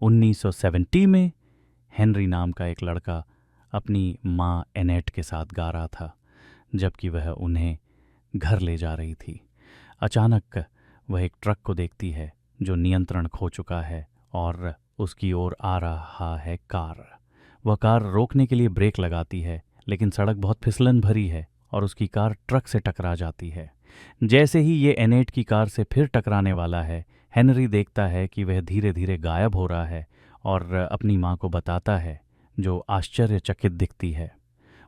1970 में हेनरी नाम का एक लड़का अपनी माँ एनेट के साथ गा रहा था, जबकि वह उन्हें घर ले जा रही थी। अचानक वह एक ट्रक को देखती है जो नियंत्रण खो चुका है और उसकी ओर आ रहा है कार। वह कार रोकने के लिए ब्रेक लगाती है, लेकिन सड़क बहुत फिसलन भरी है और उसकी कार ट्रक से टकरा जाती है। जैसे ही ये एनेट की कार से फिर टकराने वाला है, हेनरी देखता है कि वह धीरे धीरे गायब हो रहा है और अपनी माँ को बताता है, जो आश्चर्यचकित दिखती है।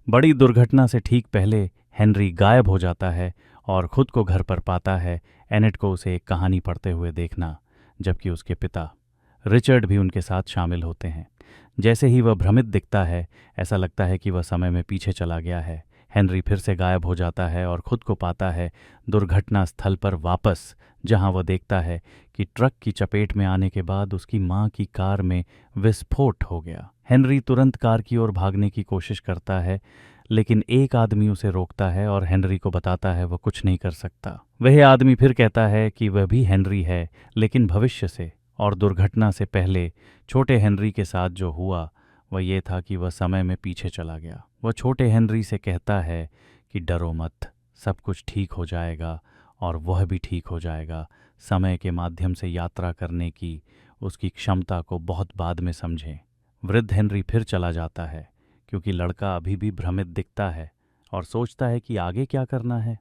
बड़ी दुर्घटना से ठीक पहले हेनरी गायब हो जाता है और खुद को घर पर पाता है एनेट को उसे एक कहानी पढ़ते हुए देखना, जबकि उसके पिता रिचर्ड भी उनके साथ शामिल होते हैं। जैसे ही वह भ्रमित दिखता है, ऐसा लगता है कि वह समय में पीछे चला गया है। हेनरी फिर से गायब हो जाता है और खुद को पाता है दुर्घटना स्थल पर वापस, जहां वह देखता है कि ट्रक की चपेट में आने के बाद उसकी मां की कार में विस्फोट हो गया। हेनरी तुरंत कार की ओर भागने की कोशिश करता है, लेकिन एक आदमी उसे रोकता है और हेनरी को बताता है वह कुछ नहीं कर सकता। वह आदमी फिर कहता है कि वह भी हेनरी है, लेकिन भविष्य से, और दुर्घटना से पहले छोटे हेनरी के साथ जो हुआ वह ये था कि वह समय में पीछे चला गया। वह छोटे हेनरी से कहता है कि डरो मत, सब कुछ ठीक हो जाएगा, और वह भी ठीक हो जाएगा। समय के माध्यम से यात्रा करने की उसकी क्षमता को बहुत बाद में समझें। वृद्ध हेनरी फिर चला जाता है, क्योंकि लड़का अभी भी भ्रमित दिखता है और सोचता है कि आगे क्या करना है।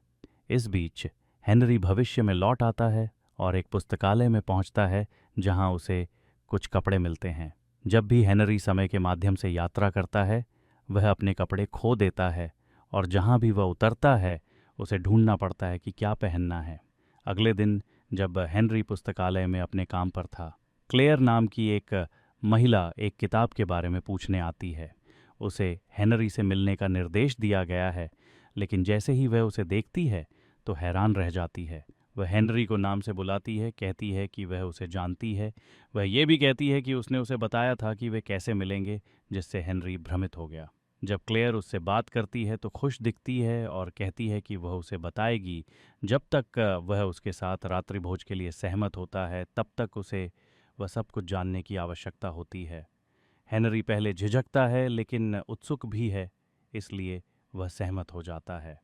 इस बीच हेनरी भविष्य में लौट आता है और एक पुस्तकालय में पहुंचता है, जहां उसे कुछ कपड़े मिलते हैं। जब भी हेनरी समय के माध्यम से यात्रा करता है, वह अपने कपड़े खो देता है और जहां भी वह उतरता है उसे ढूंढना पड़ता है कि क्या पहनना है। अगले दिन जब हेनरी पुस्तकालय में अपने काम पर था, क्लेयर नाम की एक महिला एक किताब के बारे में पूछने आती है। उसे हेनरी से मिलने का निर्देश दिया गया है, लेकिन जैसे ही वह उसे देखती है तो हैरान रह जाती है। वह हेनरी को नाम से बुलाती है, कहती है कि वह उसे जानती है। वह ये भी कहती है कि उसने उसे बताया था कि वे कैसे मिलेंगे, जिससे हेनरी भ्रमित हो गया। जब क्लेयर उससे बात करती है तो खुश दिखती है और कहती है कि वह उसे बताएगी। जब तक वह उसके साथ रात्रि भोज के लिए सहमत होता है, तब तक उसे वह सब कुछ जानने की आवश्यकता होती है। हेनरी पहले झिझकता है, लेकिन उत्सुक भी है, इसलिए वह सहमत हो जाता है।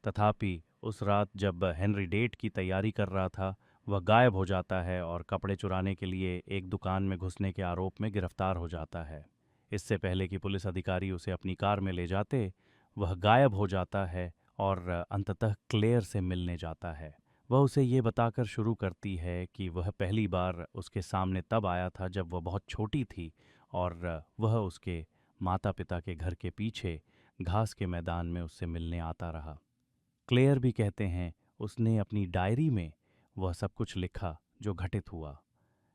तथापि उस रात जब हेनरी डेट की तैयारी कर रहा था, वह गायब हो जाता है और कपड़े चुराने के लिए एक दुकान में घुसने के आरोप में गिरफ्तार हो जाता है। इससे पहले कि पुलिस अधिकारी उसे अपनी कार में ले जाते, वह गायब हो जाता है और अंततः क्लेयर से मिलने जाता है। वह उसे ये बताकर शुरू करती है कि वह पहली बार उसके सामने तब आया था जब वह बहुत छोटी थी और वह उसके माता पिता के घर के पीछे घास के मैदान में उससे मिलने आता रहा। क्लेयर भी कहते हैं उसने अपनी डायरी में वह सब कुछ लिखा जो घटित हुआ।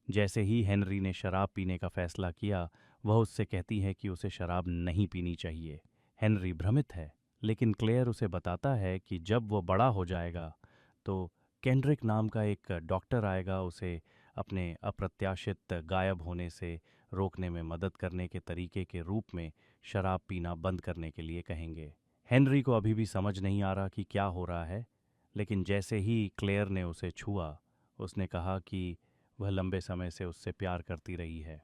जैसे ही हेनरी ने शराब पीने का फैसला किया, वह उससे कहती है कि उसे शराब नहीं पीनी चाहिए। हेनरी भ्रमित है, लेकिन क्लेयर उसे बताता है कि जब वो बड़ा हो जाएगा तो केंड्रिक नाम का एक डॉक्टर आएगा, उसे अपने अप्रत्याशित गायब होने से रोकने में मदद करने के तरीके के रूप में शराब पीना बंद करने के लिए कहेंगे। हेनरी को अभी भी समझ नहीं आ रहा कि क्या हो रहा है, लेकिन जैसे ही क्लेयर ने उसे छुआ, उसने कहा कि वह लंबे समय से उससे प्यार करती रही है।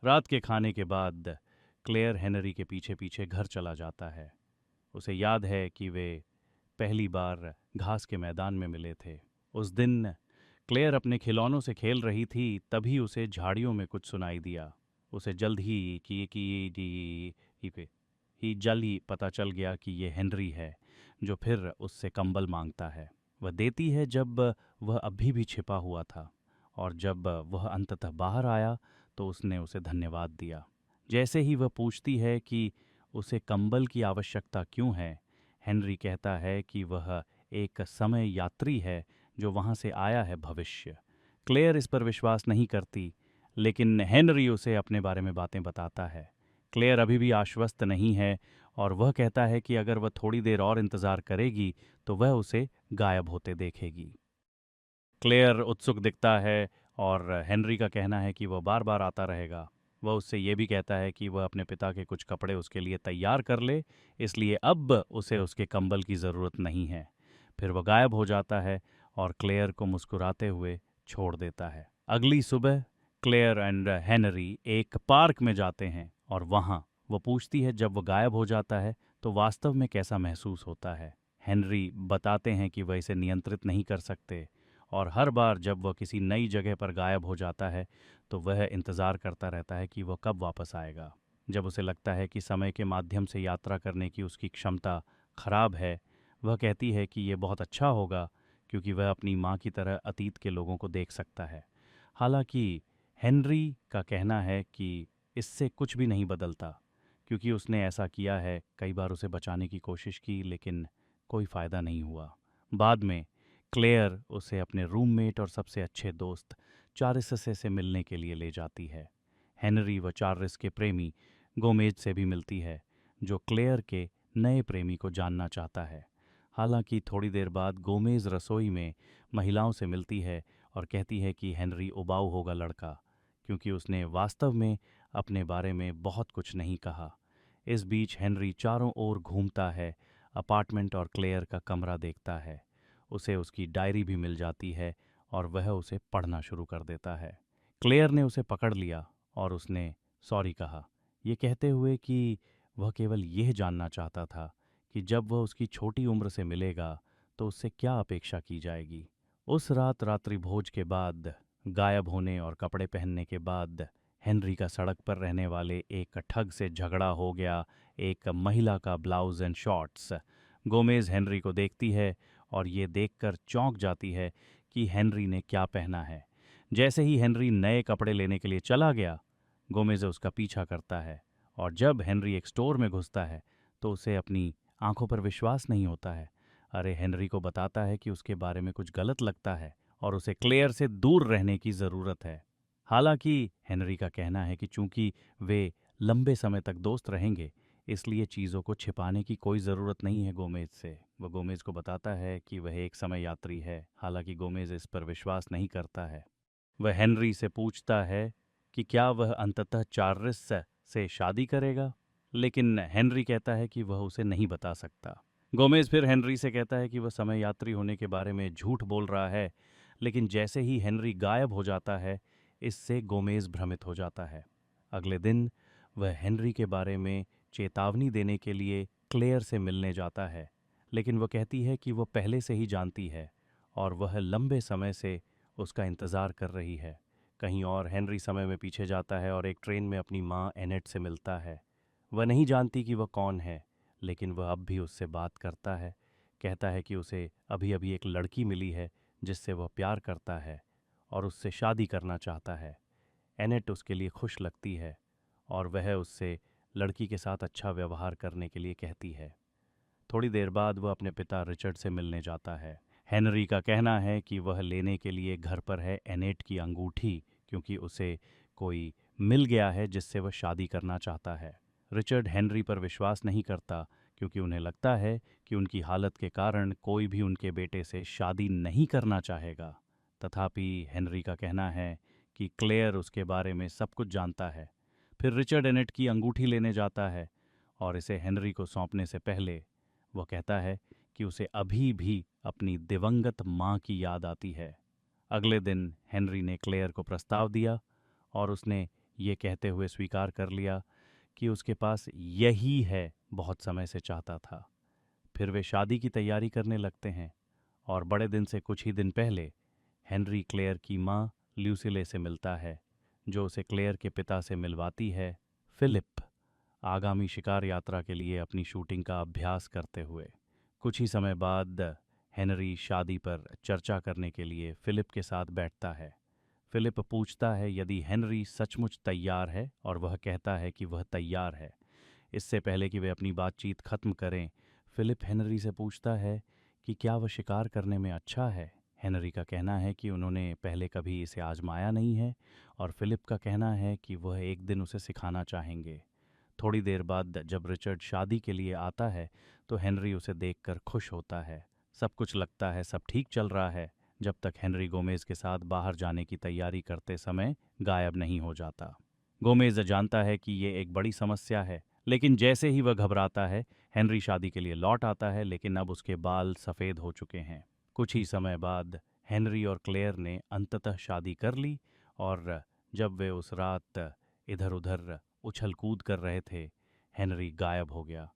रात के खाने के बाद क्लेयर हेनरी के पीछे पीछे घर चला जाता है। उसे याद है कि वे पहली बार घास के मैदान में मिले थे। उस दिन क्लेयर अपने खिलौनों से खेल रही थी, तभी उसे झाड़ियों में कुछ सुनाई दिया। उसे जल्द ही जल्द ही पता चल गया कि ये हेनरी है, जो फिर उससे कंबल मांगता है। वह देती है जब वह अभी भी छिपा हुआ था, और जब वह अंततः बाहर आया तो उसने उसे धन्यवाद दिया। जैसे ही वह पूछती है कि उसे कंबल की आवश्यकता क्यों है, हेनरी कहता है कि वह एक समय यात्री है जो वहाँ से आया है भविष्य। क्लेयर इस पर विश्वास नहीं करती, लेकिन हेनरी उसे अपने बारे में बातें बताता है। क्लेयर अभी भी आश्वस्त नहीं है और वह कहता है कि अगर वह थोड़ी देर और इंतज़ार करेगी तो वह उसे गायब होते देखेगी। क्लेयर उत्सुक दिखता है और हेनरी का कहना है कि वह बार बार आता रहेगा। वह उससे ये भी कहता है कि वह अपने पिता के कुछ कपड़े उसके लिए तैयार कर ले, इसलिए अब उसे उसके कंबल की ज़रूरत नहीं है। फिर वह गायब हो जाता है और क्लेयर को मुस्कुराते हुए छोड़ देता है। अगली सुबह क्लेयर एंड हेनरी एक पार्क में जाते हैं और वहाँ वो पूछती है जब वो गायब हो जाता है तो वास्तव में कैसा महसूस होता है। हेनरी बताते हैं कि वह इसे नियंत्रित नहीं कर सकते और हर बार जब वह किसी नई जगह पर गायब हो जाता है तो वह इंतज़ार करता रहता है कि वह कब वापस आएगा। जब उसे लगता है कि समय के माध्यम से यात्रा करने की उसकी क्षमता खराब है, वह कहती है कि ये बहुत अच्छा होगा क्योंकि वह अपनी माँ की तरह अतीत के लोगों को देख सकता है। हालांकि हेनरी का कहना है कि इससे कुछ भी नहीं बदलता क्योंकि उसने ऐसा किया है, कई बार उसे बचाने की कोशिश की लेकिन कोई फ़ायदा नहीं हुआ। बाद में क्लेयर उसे अपने रूममेट और सबसे अच्छे दोस्त चारिस से मिलने के लिए ले जाती है। हेनरी व चार्ल्स के प्रेमी गोमेज से भी मिलती है जो क्लेयर के नए प्रेमी को जानना चाहता है। हालांकि थोड़ी देर बाद गोमेज रसोई में महिलाओं से मिलती है और कहती है कि हेनरी उबाऊ होगा लड़का क्योंकि उसने वास्तव में अपने बारे में बहुत कुछ नहीं कहा। इस बीच हेनरी चारों ओर घूमता है, अपार्टमेंट और क्लेयर का कमरा देखता है। उसे उसकी डायरी भी मिल जाती है और वह उसे पढ़ना शुरू कर देता है। क्लेयर ने उसे पकड़ लिया और उसने सॉरी कहा, ये कहते हुए कि वह केवल यह जानना चाहता था कि जब वह उसकी छोटी उम्र से मिलेगा तो उससे क्या अपेक्षा की जाएगी। उस रात रात्रि भोज के बाद, गायब होने और कपड़े पहनने के बाद, हेनरी का सड़क पर रहने वाले एक ठग से झगड़ा हो गया। एक महिला का blouse and shorts. Gomez Henry को देखती है और ये देखकर चौंक जाती है कि हेनरी ने क्या पहना है। जैसे ही हेनरी नए कपड़े लेने के लिए चला गया, गोमेज उसका पीछा करता है और जब हेनरी एक स्टोर में घुसता है तो उसे अपनी आंखों पर विश्वास नहीं होता है। अरे हेनरी को बताता है कि उसके बारे में कुछ गलत लगता है और उसे क्लेयर से दूर रहने की ज़रूरत है। हालांकि हेनरी का कहना है कि चूंकि वे लंबे समय तक दोस्त रहेंगे इसलिए चीज़ों को छिपाने की कोई ज़रूरत नहीं है गोमेज से। वह गोमेज को बताता है कि वह एक समय यात्री है। हालांकि गोमेज इस पर विश्वास नहीं करता है। वह हेनरी से पूछता है कि क्या वह अंततः चार्ल्स से शादी करेगा, लेकिन हेनरी कहता है कि वह उसे नहीं बता सकता। गोमेज फिर हेनरी से कहता है कि वह समय यात्री होने के बारे में झूठ बोल रहा है, लेकिन जैसे ही हेनरी गायब हो जाता है इससे गोमेज भ्रमित हो जाता है। अगले दिन वह हेनरी के बारे में चेतावनी देने के लिए क्लेयर से मिलने जाता है, लेकिन वह कहती है कि वह पहले से ही जानती है और वह लंबे समय से उसका इंतज़ार कर रही है। कहीं और हेनरी समय में पीछे जाता है और एक ट्रेन में अपनी माँ एनेट से मिलता है। वह नहीं जानती कि वह कौन है, लेकिन वह अब भी उससे बात करता है। कहता है कि उसे अभी अभी एक लड़की मिली है जिससे वह प्यार करता है और उससे शादी करना चाहता है। एनेट उसके लिए खुश लगती है और वह उससे लड़की के साथ अच्छा व्यवहार करने के लिए कहती है। थोड़ी देर बाद वह अपने पिता रिचर्ड से मिलने जाता है। हेनरी का कहना है कि वह लेने के लिए घर पर है एनेट की अंगूठी क्योंकि उसे कोई मिल गया है जिससे वह शादी करना चाहता है। रिचर्ड हेनरी पर विश्वास नहीं करता क्योंकि उन्हें लगता है कि उनकी हालत के कारण कोई भी उनके बेटे से शादी नहीं करना चाहेगा। तथापि हेनरी का कहना है कि क्लेयर उसके बारे में सब कुछ जानता है। फिर रिचर्ड एनेट की अंगूठी लेने जाता है और इसे हेनरी को सौंपने से पहले वह कहता है कि उसे अभी भी अपनी दिवंगत माँ की याद आती है। अगले दिन हेनरी ने क्लेयर को प्रस्ताव दिया और उसने ये कहते हुए स्वीकार कर लिया कि उसके पास यही है बहुत समय से चाहता था। फिर वे शादी की तैयारी करने लगते हैं और बड़े दिन से कुछ ही दिन पहले हेनरी क्लेयर की माँ ल्यूसिले से मिलता है जो उसे क्लेयर के पिता से मिलवाती है, फिलिप, आगामी शिकार यात्रा के लिए अपनी शूटिंग का अभ्यास करते हुए। कुछ ही समय बाद हेनरी शादी पर चर्चा करने के लिए फिलिप के साथ बैठता है। फिलिप पूछता है यदि हेनरी सचमुच तैयार है और वह कहता है कि वह तैयार है। इससे पहले कि वे अपनी बातचीत खत्म करें, फिलिप हेनरी से पूछता है कि क्या वह शिकार करने में अच्छा है। हेनरी का कहना है कि उन्होंने पहले कभी इसे आजमाया नहीं है और फिलिप का कहना है कि वह एक दिन उसे सिखाना चाहेंगे। थोड़ी देर बाद जब रिचर्ड शादी के लिए आता है तो हेनरी उसे देखकर खुश होता है। सब कुछ लगता है सब ठीक चल रहा है जब तक हेनरी गोमेज के साथ बाहर जाने की तैयारी करते समय गायब नहीं हो जाता। गोमेज जानता है कि ये एक बड़ी समस्या है, लेकिन जैसे ही वह घबराता है हेनरी शादी के लिए लौट आता है, लेकिन अब उसके बाल सफ़ेद हो चुके हैं। कुछ ही समय बाद हेनरी और क्लेयर ने अंततः शादी कर ली और जब वे उस रात इधर उधर उछल कूद कर रहे थे, हेनरी गायब हो गया।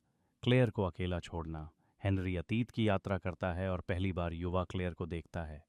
क्लेयर को अकेला छोड़ना। हेनरी अतीत की यात्रा करता है और पहली बार युवा क्लेयर को देखता है।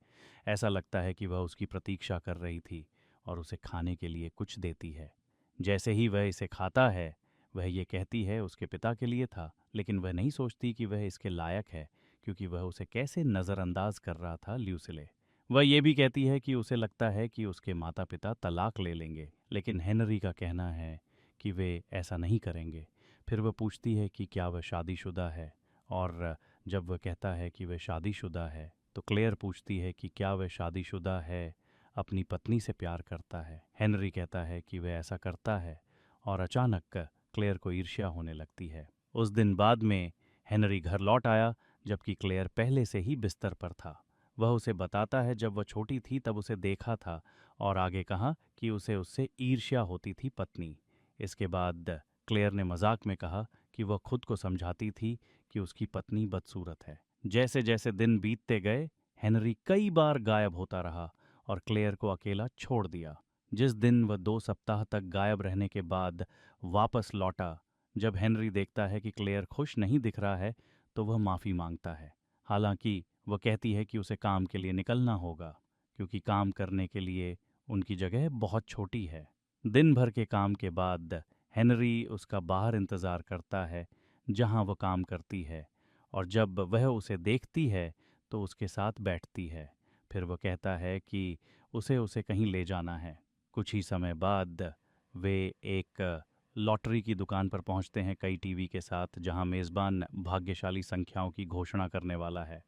ऐसा लगता है कि वह उसकी प्रतीक्षा कर रही थी और उसे खाने के लिए कुछ देती है। जैसे ही वह इसे खाता है, वह ये कहती है उसके पिता के लिए था, लेकिन वह नहीं सोचती कि वह इसके लायक है, क्योंकि वह उसे कैसे नज़रअंदाज कर रहा था ल्यूसिले। वह ये भी कहती है कि उसे लगता है कि उसके माता पिता तलाक ले लेंगे, लेकिन हेनरी का कहना है कि वे ऐसा नहीं करेंगे। फिर वह पूछती है कि क्या वह शादीशुदा है, और जब वह कहता है कि वह शादीशुदा है, तो क्लेयर पूछती है कि क्या वह शादीशुदा है, अपनी पत्नी से प्यार करता है। हेनरी कहता है कि वह ऐसा करता है, और अचानक क्लेयर को ईर्ष्या होने लगती है। उस दिन बाद में हेनरी घर लौट आया, जबकि क्लेयर पहले से ही बिस्तर पर था। वह उसे बताता है जब वह छोटी थी तब उसे देखा था, और आगे कहा कि उसे उससे ईर्ष्या होती थी पत्नी। इसके बाद क्लेयर ने मजाक में कहा कि वह खुद को समझाती थी कि उसकी पत्नी बदसूरत है। जैसे जैसे दिन बीतते गए, हेनरी कई बार गायब होता रहा और क्लेयर को अकेला छोड़ दिया। जिस दिन वह 2 सप्ताह तक गायब रहने के बाद वापस लौटा, जब हेनरी देखता है कि क्लेयर खुश नहीं दिख रहा है, तो वह माफ़ी मांगता है। हालांकि वह कहती है कि उसे काम के लिए निकलना होगा, क्योंकि काम करने के लिए उनकी जगह बहुत छोटी है। दिन भर के काम के बाद हेनरी उसका बाहर इंतज़ार करता है, जहां वह काम करती है, और जब वह उसे देखती है तो उसके साथ बैठती है। फिर वह कहता है कि उसे कहीं ले जाना है। कुछ ही समय बाद वे एक लॉटरी की दुकान पर पहुंचते हैं, कई टीवी के साथ, जहां मेज़बान भाग्यशाली संख्याओं की घोषणा करने वाला है।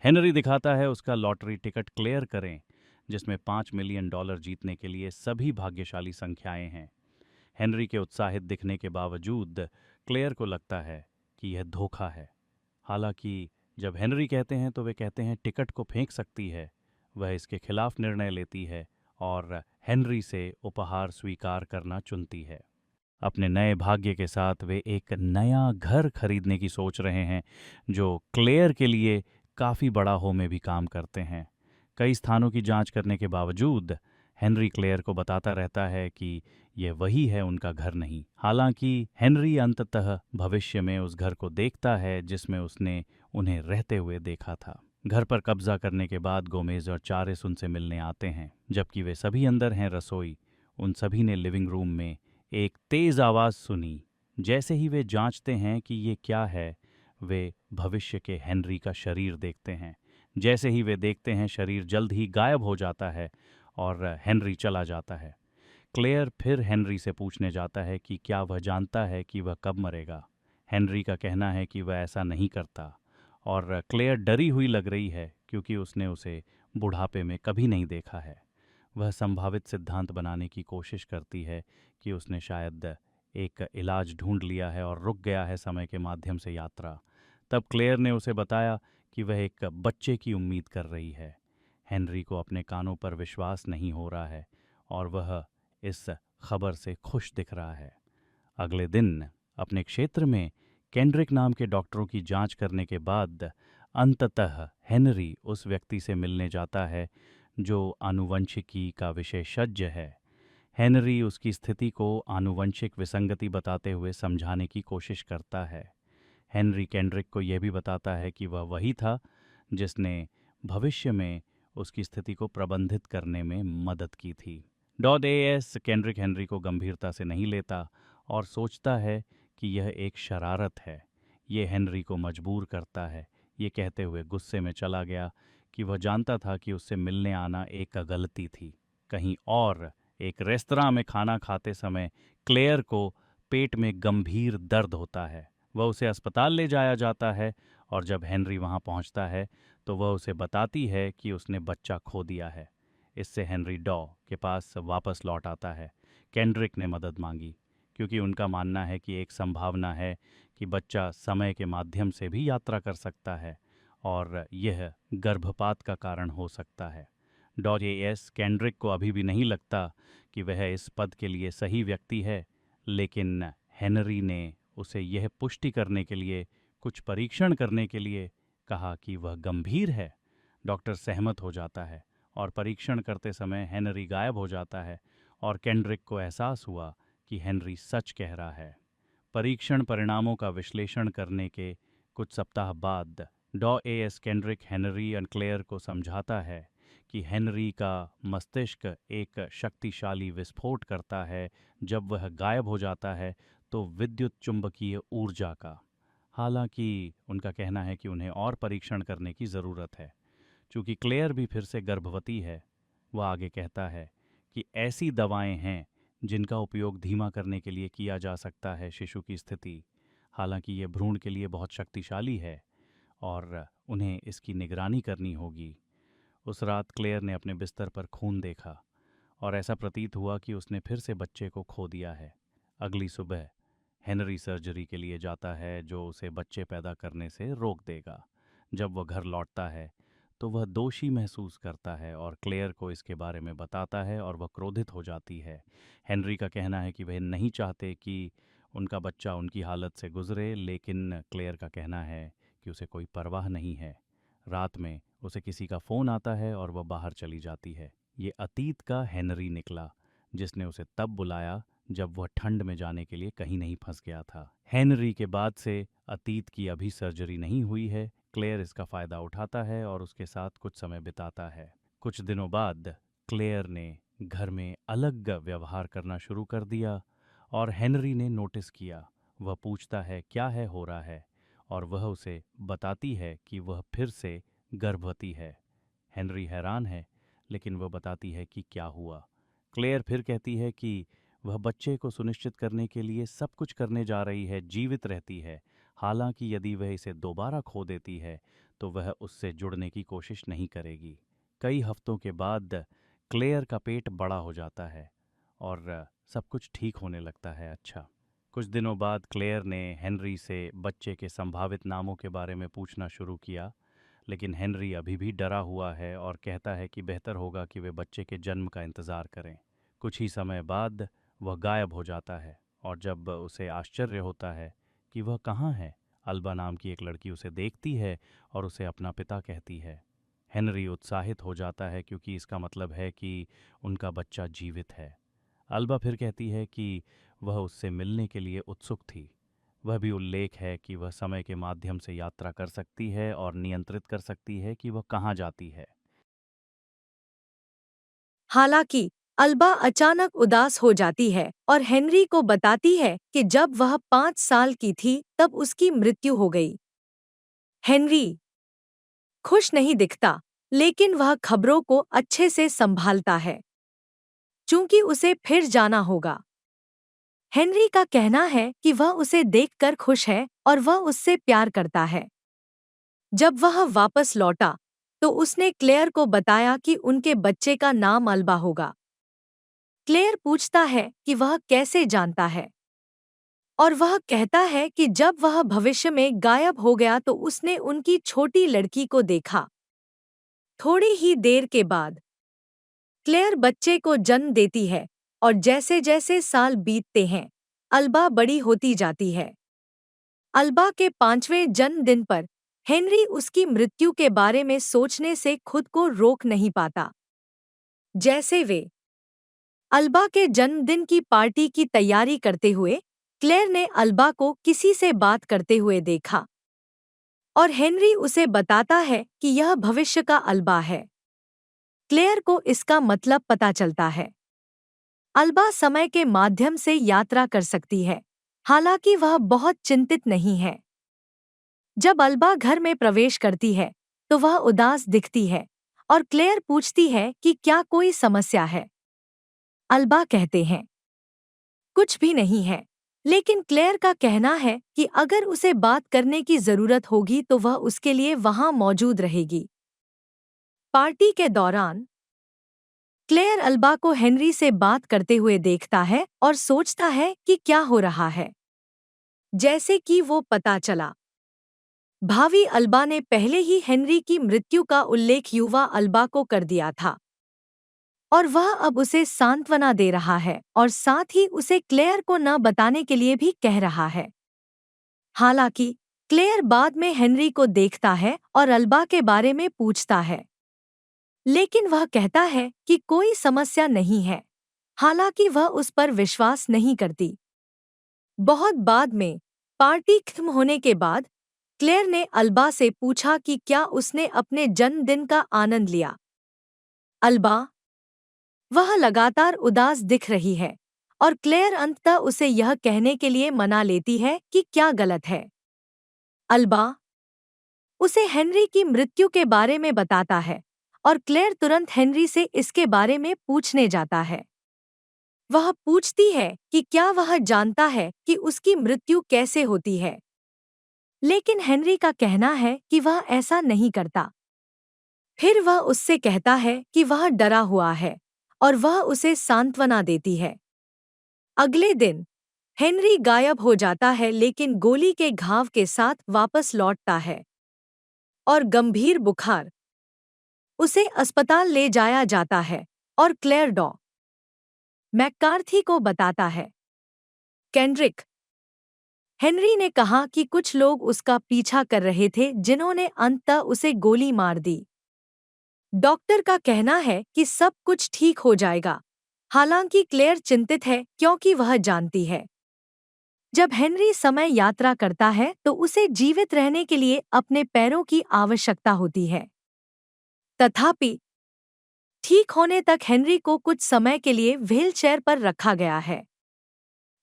हेनरी दिखाता है उसका लॉटरी टिकट क्लियर करें, जिसमें $5 मिलियन जीतने के लिए सभी भाग्यशाली संख्याएं हैं। हेनरी के उत्साहित दिखने के बावजूद क्लेयर को लगता है कि यह धोखा है। हालांकि जब हेनरी कहते हैं तो वे कहते हैं टिकट को फेंक सकती है। वह इसके खिलाफ निर्णय लेती है और हेनरी से उपहार स्वीकार करना चुनती है। अपने नए भाग्य के साथ वे एक नया घर खरीदने की सोच रहे हैं, जो क्लेयर के लिए काफ़ी बड़ा हो में भी काम करते हैं। कई स्थानों की जांच करने के बावजूद हेनरी क्लेयर को बताता रहता है कि यह वही है, उनका घर नहीं। हालांकि हेनरी अंततः भविष्य में उस घर को देखता है जिसमें उसने उन्हें रहते हुए देखा था। घर पर कब्जा करने के बाद गोमेज और चारेस उनसे मिलने आते हैं, जबकि वे सभी अंदर हैं रसोई। उन सभी ने लिविंग रूम में एक तेज आवाज सुनी। जैसे ही वे जांचते हैं कि ये क्या है, वे भविष्य के हेनरी का शरीर देखते हैं। जैसे ही वे देखते हैं, शरीर जल्द ही गायब हो जाता है और हेनरी चला जाता है। क्लेयर फिर हेनरी से पूछने जाता है कि क्या वह जानता है कि वह कब मरेगा। हेनरी का कहना है कि वह ऐसा नहीं करता, और क्लेयर डरी हुई लग रही है क्योंकि उसने उसे बुढ़ापे में कभी नहीं देखा है। वह संभावित सिद्धांत बनाने की कोशिश करती है कि उसने शायद एक इलाज ढूंढ लिया है और रुक गया है समय के माध्यम से यात्रा। तब क्लेयर ने उसे बताया कि वह एक बच्चे की उम्मीद कर रही है। हेनरी को अपने कानों पर विश्वास नहीं हो रहा है और वह इस खबर से खुश दिख रहा है। अगले दिन अपने क्षेत्र में केंड्रिक नाम के डॉक्टरों की जांच करने के बाद अंततः हेनरी उस व्यक्ति से मिलने जाता है जो आनुवंशिकी का विशेषज्ञ है। हेनरी उसकी स्थिति को आनुवंशिक विसंगति बताते हुए समझाने की कोशिश करता है। हेनरी केंड्रिक को यह भी बताता है कि वह वही था जिसने भविष्य में उसकी स्थिति को प्रबंधित करने में मदद की थी। डॉड एएस केंड्रिक हेनरी को गंभीरता से नहीं लेता और सोचता है कि यह एक शरारत है। ये हेनरी को मजबूर करता है। ये कहते हुए गुस्से में चला गया कि वह जानता था कि उससे मिलने आना एक गलती थी। कहीं और एक रेस्तरां में खाना खाते समय क्लेयर को पेट में गंभीर दर्द होता है। वह उसे अस्पताल ले जाया जाता है, और जब हेनरी वहां पहुंचता है तो वह उसे बताती है कि उसने बच्चा खो दिया है। इससे हेनरी डॉ के पास वापस लौट आता है। केंड्रिक ने मदद मांगी क्योंकि उनका मानना है कि एक संभावना है कि बच्चा समय के माध्यम से भी यात्रा कर सकता है और यह गर्भपात का कारण हो सकता है। डॉज एस केंड्रिक को अभी भी नहीं लगता कि वह इस पद के लिए सही व्यक्ति है, लेकिन हेनरी ने उसे यह पुष्टि करने के लिए कुछ परीक्षण करने के लिए कहा कि वह गंभीर है। डॉक्टर सहमत हो जाता है और परीक्षण करते समय हेनरी गायब हो जाता है और केंड्रिक को एहसास हुआ कि हेनरी सच कह रहा है। परीक्षण परिणामों का विश्लेषण करने के कुछ सप्ताह बाद डॉ एस केंड्रिक हेनरी और क्लेयर को समझाता है कि हेनरी का मस्तिष्क एक शक्तिशाली विस्फोट करता है जब वह गायब हो जाता है तो विद्युत चुंबकीय ऊर्जा का। हालांकि उनका कहना है कि उन्हें और परीक्षण करने की ज़रूरत है। चूँकि क्लेयर भी फिर से गर्भवती है, वह आगे कहता है कि ऐसी दवाएं हैं जिनका उपयोग धीमा करने के लिए किया जा सकता है शिशु की स्थिति। हालांकि ये भ्रूण के लिए बहुत शक्तिशाली है और उन्हें इसकी निगरानी करनी होगी। उस रात क्लेयर ने अपने बिस्तर पर खून देखा और ऐसा प्रतीत हुआ कि उसने फिर से बच्चे को खो दिया है। अगली सुबह हेनरी सर्जरी के लिए जाता है जो उसे बच्चे पैदा करने से रोक देगा। जब वह घर लौटता है तो वह दोषी महसूस करता है और क्लेयर को इसके बारे में बताता है और वह क्रोधित हो जाती है। हेनरी का कहना है कि वह नहीं चाहते कि उनका बच्चा उनकी हालत से गुजरे, लेकिन क्लेयर का कहना है कि उसे कोई परवाह नहीं है। रात में उसे किसी का फ़ोन आता है और वह बाहर चली जाती है। ये अतीत का हेनरी निकला जिसने उसे तब बुलाया जब वह ठंड में जाने के लिए कहीं नहीं फंस गया था। हेनरी के बाद से अतीत की अभी सर्जरी नहीं हुई है। क्लेयर इसका फ़ायदा उठाता है और उसके साथ कुछ समय बिताता है। कुछ दिनों बाद क्लेयर ने घर में अलग व्यवहार करना शुरू कर दिया और हेनरी ने नोटिस किया। वह पूछता है क्या है हो रहा है और वह उसे बताती है कि वह फिर से गर्भवती है। हेनरी हैरान है, लेकिन वह बताती है कि क्या हुआ। क्लेयर फिर कहती है कि वह बच्चे को सुनिश्चित करने के लिए सब कुछ करने जा रही है, जीवित रहती है। हालांकि यदि वह इसे दोबारा खो देती है तो वह उससे जुड़ने की कोशिश नहीं करेगी। कई हफ्तों के बाद क्लेयर का पेट बड़ा हो जाता है और सब कुछ ठीक होने लगता है। अच्छा, कुछ दिनों बाद क्लेयर ने हेनरी से बच्चे के संभावित नामों के बारे में पूछना शुरू किया, लेकिन हेनरी अभी भी डरा हुआ है और कहता है कि बेहतर होगा कि वे बच्चे के जन्म का इंतज़ार करें। कुछ ही समय बाद वह गायब हो जाता है और जब उसे आश्चर्य होता है कि वह कहाँ है, अल्बा नाम की एक लड़की उसे देखती है और उसे अपना पिता कहती है। हेनरी उत्साहित हो जाता है क्योंकि इसका मतलब है कि उनका बच्चा जीवित है। अल्बा फिर कहती है कि वह उससे मिलने के लिए उत्सुक थी। वह भी उल्लेख है कि वह समय के माध्यम से यात्रा कर सकती है और नियंत्रित कर सकती है कि वह कहाँ जाती है। हालांकि अल्बा अचानक उदास हो जाती है और हेनरी को बताती है कि जब वह 5 साल की थी तब उसकी मृत्यु हो गई। हेनरी खुश नहीं दिखता, लेकिन वह खबरों को अच्छे से संभालता है चूंकि उसे फिर जाना होगा। हेनरी का कहना है कि वह उसे देखकर खुश है और वह उससे प्यार करता है। जब वह वापस लौटा तो उसने क्लेयर को बताया कि उनके बच्चे का नाम अल्बा होगा। क्लेयर पूछता है कि वह कैसे जानता है और वह कहता है कि जब वह भविष्य में गायब हो गया तो उसने उनकी छोटी लड़की को देखा। थोड़ी ही देर के बाद क्लेयर बच्चे को जन्म देती है और जैसे जैसे साल बीतते हैं अल्बा बड़ी होती जाती है। अल्बा के 5वें जन्मदिन पर हेनरी उसकी मृत्यु के बारे में सोचने से खुद को रोक नहीं पाता। जैसे वे अल्बा के जन्मदिन की पार्टी की तैयारी करते हुए क्लेयर ने अल्बा को किसी से बात करते हुए देखा और हेनरी उसे बताता है कि यह भविष्य का अल्बा है। क्लेयर को इसका मतलब पता चलता है। अल्बा समय के माध्यम से यात्रा कर सकती है, हालांकि वह बहुत चिंतित नहीं है। जब अल्बा घर में प्रवेश करती है तो वह उदास दिखती है और क्लेयर पूछती है कि क्या कोई समस्या है। अल्बा कहते हैं कुछ भी नहीं है, लेकिन क्लेयर का कहना है कि अगर उसे बात करने की जरूरत होगी तो वह उसके लिए वहां मौजूद रहेगी। पार्टी के दौरान क्लेयर अल्बा को हेनरी से बात करते हुए देखता है और सोचता है कि क्या हो रहा है। जैसे कि वो पता चला, भावी अल्बा ने पहले ही हेनरी की मृत्यु का उल्लेख युवा अल्बा को कर दिया था और वह अब उसे सांत्वना दे रहा है और साथ ही उसे क्लेयर को न बताने के लिए भी कह रहा है। हालांकि क्लेयर बाद में हेनरी को देखता है और अल्बा के बारे में पूछता है, लेकिन वह कहता है कि कोई समस्या नहीं है। हालांकि वह उस पर विश्वास नहीं करती। बहुत बाद में, पार्टी खत्म होने के बाद, क्लेयर ने अल्बा से पूछा कि क्या उसने अपने जन्मदिन का आनंद लिया। अल्बा, वह लगातार उदास दिख रही है, और क्लेयर अंततः उसे यह कहने के लिए मना लेती है कि क्या गलत है। अल्बा उसे हेनरी की मृत्यु के बारे में बताता है, और क्लेयर तुरंत हेनरी से इसके बारे में पूछने जाता है। वह पूछती है कि क्या वह जानता है कि उसकी मृत्यु कैसे होती है, लेकिन हेनरी का कहना है कि वह ऐसा नहीं करता। फिर वह उससे कहता है कि वह डरा हुआ है, और वह उसे सांत्वना देती है। अगले दिन हेनरी गायब हो जाता है, लेकिन गोली के घाव के साथ वापस लौटता है, और गंभीर बुखार। उसे अस्पताल ले जाया जाता है, और क्लेयर डॉ मैककार्थी को बताता है। केंड्रिक, हेनरी ने कहा कि कुछ लोग उसका पीछा कर रहे थे जिन्होंने अंततः उसे गोली मार दी। डॉक्टर का कहना है कि सब कुछ ठीक हो जाएगा, हालांकि क्लेयर चिंतित है क्योंकि वह जानती है जब हेनरी समय यात्रा करता है तो उसे जीवित रहने के लिए अपने पैरों की आवश्यकता होती है। तथापि ठीक होने तक हेनरी को कुछ समय के लिए व्हीलचेयर पर रखा गया है।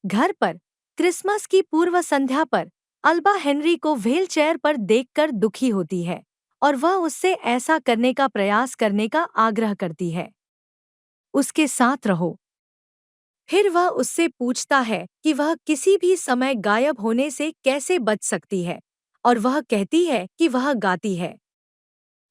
घर पर क्रिसमस की पूर्व संध्या पर अल्बा हेनरी को व्हीलचेयर पर देखकर दुखी होती है, और वह उससे ऐसा करने का प्रयास करने का आग्रह करती है। उसके साथ रहो। फिर वह उससे पूछता है कि वह किसी भी समय गायब होने से कैसे बच सकती है, और वह कहती है कि वह गाती है।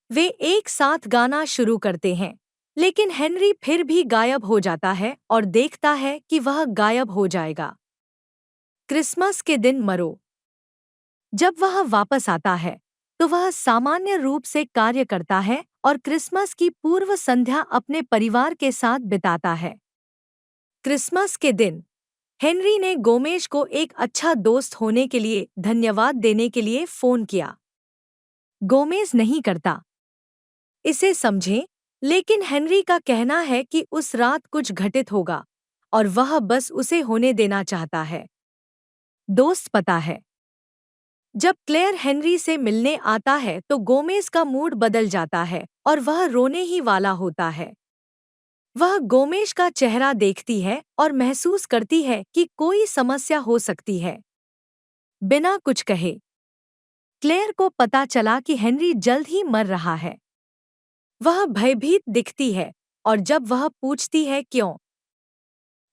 वे एक साथ गाना शुरू करते हैं, लेकिन हेनरी फिर भी गायब हो जाता है और देखता है कि वह गायब हो जाएगा। क्रिसमस के दिन मरो। जब वह वापस आता है तो वह सामान्य रूप से कार्य करता है और क्रिसमस की पूर्व संध्या अपने परिवार के साथ बिताता है। क्रिसमस के दिन हेनरी ने गोमेज को एक अच्छा दोस्त होने के लिए धन्यवाद देने के लिए फोन किया। गोमेज नहीं करता इसे समझें, लेकिन हेनरी का कहना है कि उस रात कुछ घटित होगा, और वह बस उसे होने देना चाहता है। दोस्त पता है। जब क्लेयर हेनरी से मिलने आता है तो गोमेज का मूड बदल जाता है और वह रोने ही वाला होता है। वह गोमेज का चेहरा देखती है और महसूस करती है कि कोई समस्या हो सकती है। बिना कुछ कहे क्लेयर को पता चला कि हेनरी जल्द ही मर रहा है। वह भयभीत दिखती है, और जब वह पूछती है क्यों,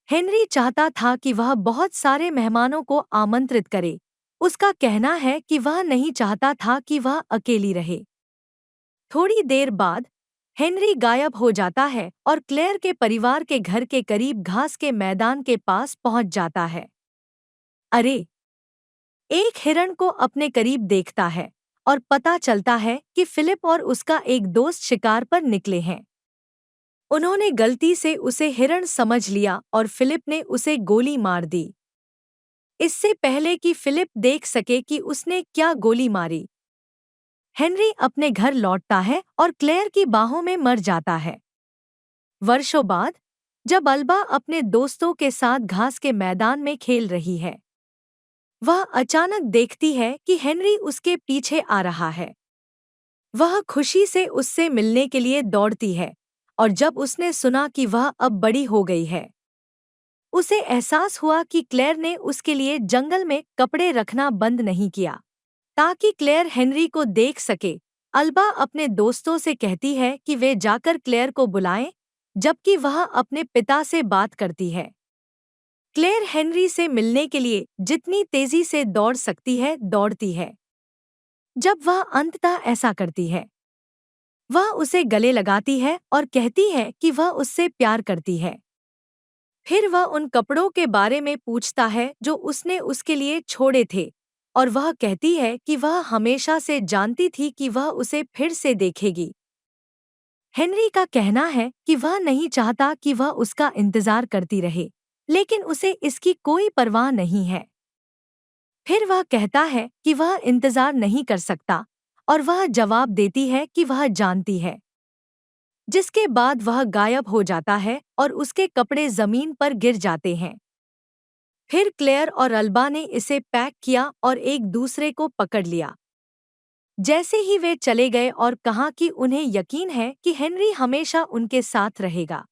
हेनरी चाहता था कि वह बहुत सारे मेहमानों को आमंत्रित करे। उसका कहना है कि वह नहीं चाहता था कि वह अकेली रहे। थोड़ी देर बाद हेनरी गायब हो जाता है और क्लेयर के परिवार के घर के करीब घास के मैदान के पास पहुंच जाता है। अरे! एक हिरण को अपने करीब देखता है और पता चलता है कि फिलिप और उसका एक दोस्त शिकार पर निकले हैं। उन्होंने गलती से उसे हिरण समझ लिया और फिलिप ने उसे गोली मार दी। इससे पहले कि फिलिप देख सके कि उसने क्या गोली मारी, हेनरी अपने घर लौटता है और क्लेयर की बाहों में मर जाता है। वर्षों बाद जब अल्बा अपने दोस्तों के साथ घास के मैदान में खेल रही है, वह अचानक देखती है कि हेनरी उसके पीछे आ रहा है। वह खुशी से उससे मिलने के लिए दौड़ती है, और जब उसने सुना कि वह अब बड़ी हो गई है, उसे एहसास हुआ कि क्लेयर ने उसके लिए जंगल में कपड़े रखना बंद नहीं किया ताकि क्लेयर हेनरी को देख सके। अल्बा अपने दोस्तों से कहती है कि वे जाकर क्लेयर को बुलाएं, जबकि वह अपने पिता से बात करती है। क्लेयर हेनरी से मिलने के लिए जितनी तेजी से दौड़ सकती है दौड़ती है। जब वह अंततः ऐसा करती है, वह उसे गले लगाती है और कहती है कि वह उससे प्यार करती है। फिर वह उन कपड़ों के बारे में पूछता है जो उसने उसके लिए छोड़े थे, और वह कहती है कि वह हमेशा से जानती थी कि वह उसे फिर से देखेगी। हेनरी का कहना है कि वह नहीं चाहता कि वह उसका इंतजार करती रहे, लेकिन उसे इसकी कोई परवाह नहीं है। फिर वह कहता है कि वह इंतजार नहीं कर सकता, और वह जवाब देती है कि वह जानती है। जिसके बाद वह गायब हो जाता है और उसके कपड़े जमीन पर गिर जाते हैं। फिर क्लेयर और अल्बा ने इसे पैक किया और एक दूसरे को पकड़ लिया। जैसे ही वे चले गए और कहा कि उन्हें यकीन है कि हेनरी हमेशा उनके साथ रहेगा।